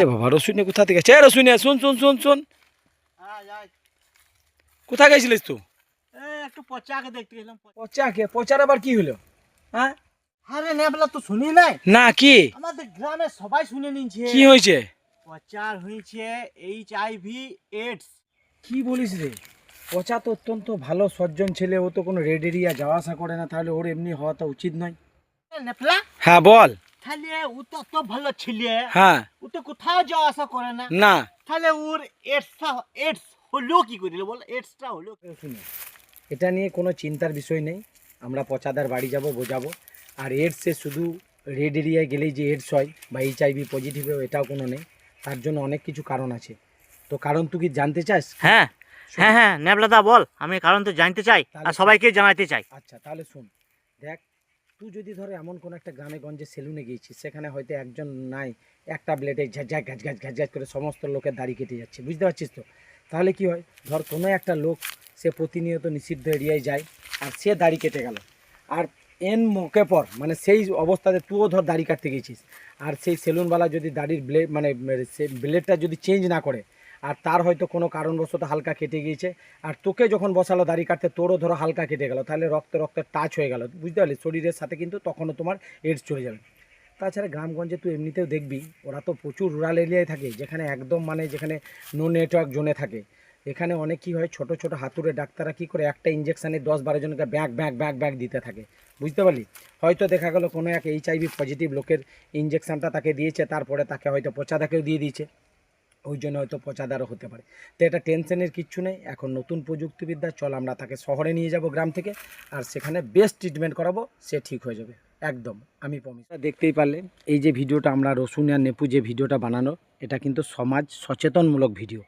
এ বাবা রসুন কোথা থেকে গেছে? রসুন শুন শুন শুন শুন, কোথায় গেছিলিস তুই? একটু পচাকে দেখতে গেলাম। পচাকে? পচার আবার কি হলো? হ্যাঁ আরে নেবলা তো শুনি নাই? না কি আমাদের গ্রামে সবাই শুনে নিচ্ছে। কি হয়েছে? পচার হয়েছে HIV AIDS। কি বলিস রে? পচা তো অত্যন্ত ভালো সজ্জন ছেলে, ও তো কোনো রেড এরিয়া যাওয়া আসা করে না, তাহলে ওর এমনি হওয়াটা উচিত নয়। নেপলা হ্যাঁ বল। তাহলে ও তো অত ভালো ছেলে, হ্যাঁ ও তো কোথাও যাওয়া আসা করে না, না তাহলে ওর এডস হলো কি করে বল? এডসটা হলো শুনে, এটা নিয়ে কোনো চিন্তার বিষয় নেই। আমরা পচাদার বাড়ি যাব, বোঝাবো। আর এডসে শুধু রেড এরিয়ায় গেলেই যে এডস হয় বা HIV পজিটিভ হয় এটাও কোনো নেই, তার জন্য অনেক কিছু কারণ আছে। তো কারণ তুই কি জানতে চাস? হ্যাঁ শোন। হ্যাঁ হ্যাঁ নেবলাদা বল, আমি কারণ তো জানতে চাই আর সবাইকে জানাতে চাই। আচ্ছা তাহলে শোন, দেখ, তুই যদি ধরো এমন কোনো একটা গ্রামে গঞ্জে সেলুনে গিয়েছিস, সেখানে হয়তো একজন নাই, একটা ব্লেডে ঝাঁঝাক ঘাজ ঘাজ ঘাজ ঘাজ করে সমস্ত লোকের দাড়ি কেটে যাচ্ছে, বুঝতে পারছিস তো? তাহলে কি হয়, ধর কোনো একটা লোক সে প্রতিনিয়ত নিষিদ্ধ এরিয়ায় যায় আর সে দাড়ি কেটে গেল, আর এন মোকে পর মানে সেই অবস্থাতে তুইও ধর দাড়ি কাটতে গেছিস, আর সেই সেলুনওয়ালা যদি দাড়ির ব্লেড মানে সে ব্লেডটা যদি চেঞ্জ না করে, আর তার হয়তো কোনো কারণবশত হালকা কেটে গিয়েছে, আর তোকে যখন বসালো দাড়ি কাটতে তোরও ধরো হালকা কেটে গেল, তাহলে রক্তে রক্তে টাচ হয়ে গেল, বুঝতে পারলি, শরীরের সাথে কিন্তু তখনও তোমার এডস চলে যাবে। তাছাড়া গ্রামগঞ্জে তুই এমনিতেও দেখবি ওরা তো প্রচুর রুরাল এরিয়ায় থাকে, যেখানে একদম মানে যেখানে নো নেটওয়ার্ক জোনে থাকে। এখানে অনেক কী হয়, ছোট ছোট হাতুড়ে ডাক্তাররা কী করে একটা ইঞ্জেকশানে 10-12 জনকে ব্যাগ ব্যাগ ব্যাগ ব্যাগ দিতে থাকে, বুঝতে পারলি। হয়তো দেখা গেলো কোনো এক HIV পজিটিভ লোকের ইঞ্জেকশানটা তাকে দিয়েছে, তারপরে তাকে হয়তো পচাদাকেও দিয়ে দিয়েছে, ওই জন্য হয়তো পচাদারও হতে পারে। তো এটা টেনশনের কিচ্ছু নেই, এখন নতুন প্রযুক্তিবিদ্যা, চল আমরা তাকে শহরে নিয়ে যাব গ্রাম থেকে, আর সেখানে বেস্ট ট্রিটমেন্ট করাবো, সে ঠিক হয়ে যাবে একদম, আমি প্রমিস। দেখতেই পারলে এই যে ভিডিওটা আমরা রসুন আর নেপু যে ভিডিওটা বানানো, এটা কিন্তু সমাজ সচেতনমূলক ভিডিও।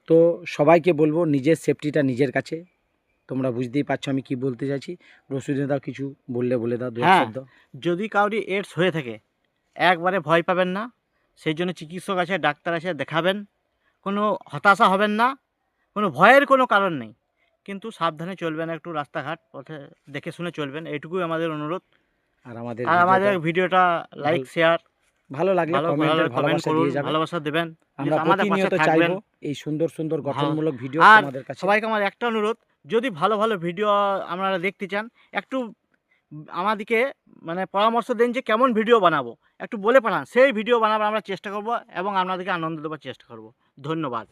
তো সবাইকে বলবো নিজের সেফটিটা নিজের কাছে। তোমরা বুঝতেই পারছো আমি কি বলতে চাইছি। রসুনে দাও কিছু বললে বলে দাও, দু এক হ্যাঁ, শব্দ। যদি কাউরি এডস হয়ে থাকে একবারে ভয় পাবেন না, সেই জন্য চিকিৎসক আছে, ডাক্তার আছে, দেখাবেন। কোনো হতাশা হবেন না, কোনো ভয়ের কোনো কারণ নেই, কিন্তু সাবধানে চলবেন, একটু রাস্তাঘাট পথে দেখে শুনে চলবেন, এইটুকুই আমাদের অনুরোধ। আর আমাদের আর আমাদের ভিডিওটা লাইক শেয়ার ভালো লাগলে ভালো কমেন্টের কমেন্ট ভালোবাসা করুন, দিয়ে যাবে। ভালোবাসা দেবেন, আমরা আমাদের পাশে প্রতিনিয়ত থাকবেন। চাইবো এই সুন্দর সুন্দর ভালো গঠনমূলক ভিডিও আর তোমাদের কাছে। সবাইকে আমার একটা অনুরোধ, যদি ভালো ভালো ভিডিও আপনারা দেখতে চান, একটু আমাদেরকে মানে পরামর্শ দেন যে কেমন ভিডিও বানাবো, একটু বলে পাঠান, সেই ভিডিও বানাবার আমরা চেষ্টা করব এবং আপনাদেরকে আনন্দ দেওয়ার চেষ্টা করব। ধন্যবাদ।